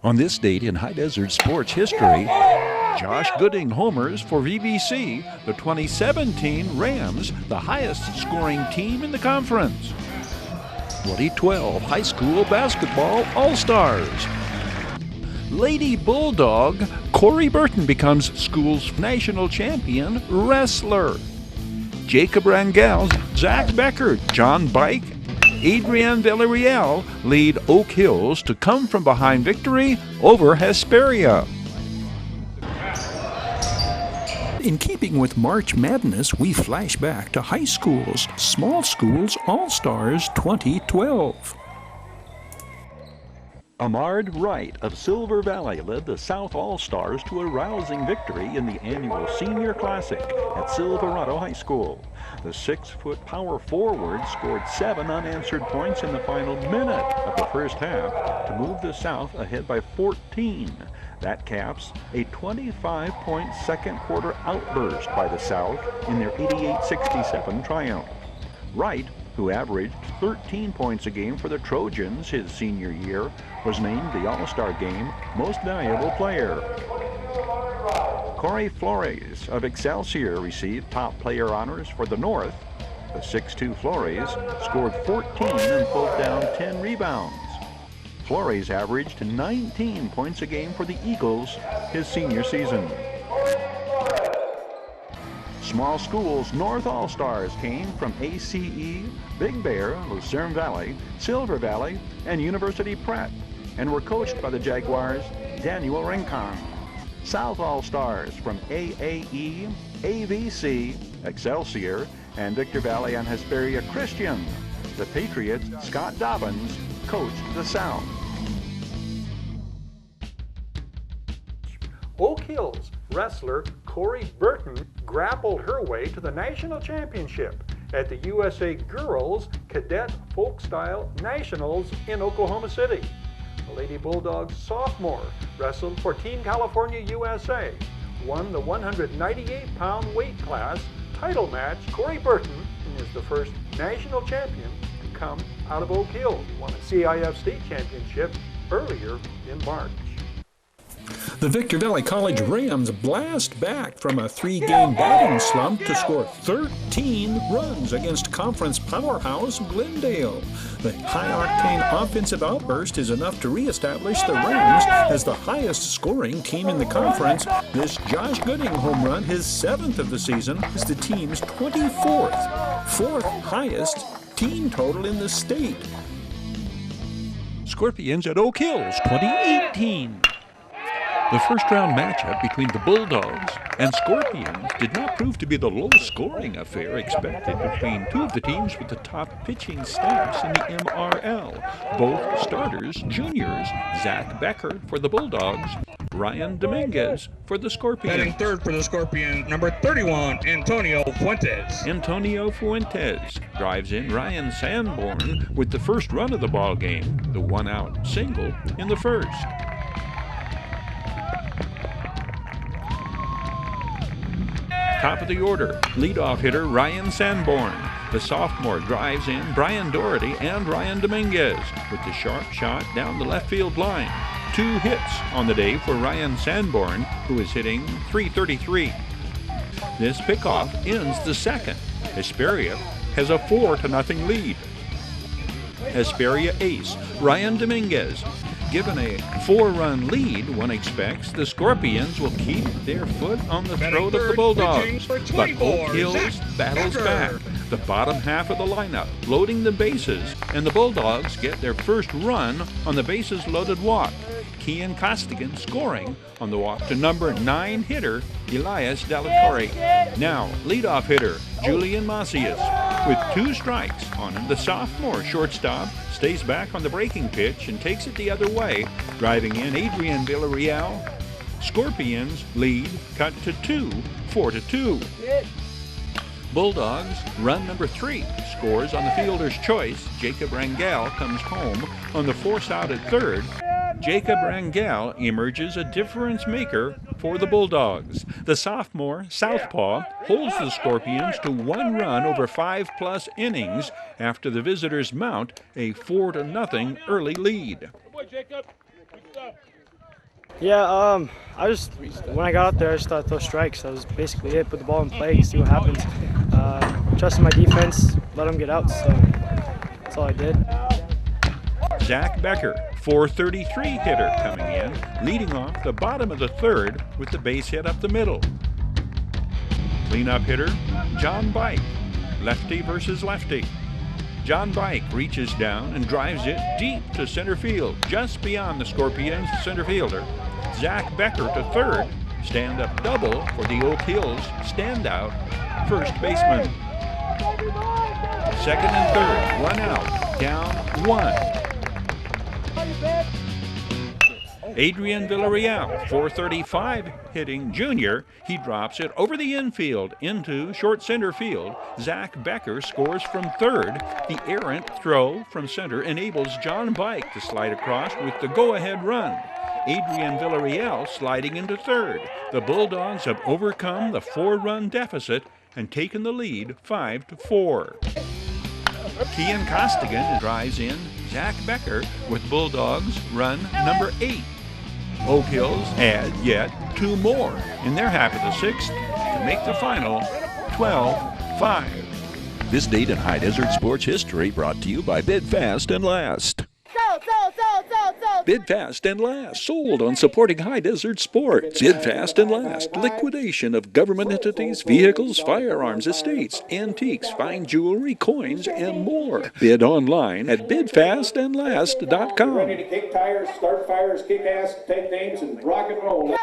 On this date in High Desert sports history, Josh Gooding homers for VBC, the 2017 Rams, the highest scoring team in the conference. 2012 High School Basketball All-Stars. Lady Bulldog Corey Burton becomes school's national champion wrestler. Jacob Rangel, Zach Becker, John Bike, Adrienne Villarreal lead Oak Hills to come from behind victory over Hesperia. In keeping with March Madness, we flash back to high schools, Small Schools All-Stars 2012. Ahmad Wright of Silver Valley led the South All-Stars to a rousing victory in the annual Senior Classic at Silverado High School. The 6-foot power forward scored 7 unanswered points in the final minute of the first half to move the South ahead by 14. That caps a 25-point second-quarter outburst by the South in their 88-67 triumph. Wright, who averaged 13 points a game for the Trojans his senior year, was named the All-Star Game Most Valuable Player. Corey Flores of Excelsior received top player honors for the North. The 6'2 Flores scored 14 and pulled down 10 rebounds. Flores averaged 19 points a game for the Eagles his senior season. Small Schools North All-Stars came from ACE, Big Bear, Lucerne Valley, Silver Valley, and University Prep, and were coached by the Jaguars' Daniel Rincon. South All-Stars from AAE, AVC, Excelsior, and Victor Valley and Hesperia Christian. The Patriots' Scott Dobbins coached the South. Oak Hills wrestler Corey Burton grappled her way to the national championship at the USA Girls Cadet Folk Style Nationals in Oklahoma City. The Lady Bulldogs sophomore wrestled for Team California USA, won the 198-pound weight class title match. Corey Burton is the first national champion to come out of Oak Hills. He won a CIF state championship earlier in March. The Victor Valley College Rams blast back from a 3-game batting slump to score 13 runs against conference powerhouse Glendale. The high-octane offensive outburst is enough to reestablish the Rams as the highest-scoring team in the conference. This Josh Gooding home run, his 7th of the season, is the team's 24th, 4th highest team total in the state. Scorpions at Oak Hills 2018. The first-round matchup between the Bulldogs and Scorpions did not prove to be the low-scoring affair expected between two of the teams with the top pitching staffs in the MRL. Both starters, juniors, Zach Becker for the Bulldogs, Ryan Dominguez for the Scorpions. Batting third for the Scorpions, number 31, Antonio Fuentes. Antonio Fuentes drives in Ryan Sanborn with the first run of the ball game, the one-out single in the first. Top of the order, leadoff hitter Ryan Sanborn. The sophomore drives in Brian Doherty and Ryan Dominguez with the sharp shot down the left field line. 2 hits on the day for Ryan Sanborn, who is hitting .333. This pickoff ends the second. Hesperia has a 4-0 lead. Hesperia ace Ryan Dominguez. Given a 4-run lead, one expects the Scorpions will keep their foot on the throat of the Bulldogs. But Oak Hills battles back. The bottom half of the lineup loading the bases, and the Bulldogs get their first run on the bases-loaded walk. Kian Costigan scoring on the walk to number 9 hitter Elias Delatorre. Now, leadoff hitter Julian Macias with 2 strikes on him. The sophomore shortstop stays back on the breaking pitch and takes it the other way, driving in Adrienne Villarreal. Scorpions lead cut to 2, 4-2. Bulldogs run number 3 scores on the fielder's choice. Jacob Rangel comes home on the force out at third. Jacob Rangel emerges a difference maker for the Bulldogs. The sophomore southpaw holds the Scorpions to 1 run over 5+ innings after the visitors mount a 4-0 early lead. Yeah, when I got out there, I just thought throw strikes. That was basically it. Put the ball in play, see what happens. Trusted my defense, let them get out. So that's all I did. Zach Becker, 433 hitter coming in, leading off the bottom of the third with the base hit up the middle. Cleanup hitter, John Bike, lefty versus lefty. John Bike reaches down and drives it deep to center field, just beyond the Scorpions center fielder. Zach Becker to third, stand-up double for the Oak Hills standout first baseman. Second and third, one out, down one. Adrian Villarreal, 435 hitting junior. He drops it over the infield into short center field. Zach Becker scores from third. The errant throw from center enables John Bike to slide across with the go-ahead run. Adrian Villarreal sliding into third. The Bulldogs have overcome the 4-run deficit and taken the lead 5-4. Kian Costigan drives in Zach Becker with Bulldogs run number 8. Oak Hills add yet 2 more in their half of the 6th to make the final 12-5. This date in High Desert sports history brought to you by Bid Fast and Last. Bid Fast and Last, sold on supporting High Desert sports. Bid Fast and Last, liquidation of government entities, vehicles, firearms, estates, antiques, fine jewelry, coins, and more. Bid online at bidfastandlast.com. Ready to kick tires, start fires, kick ass, take names, and rock and roll.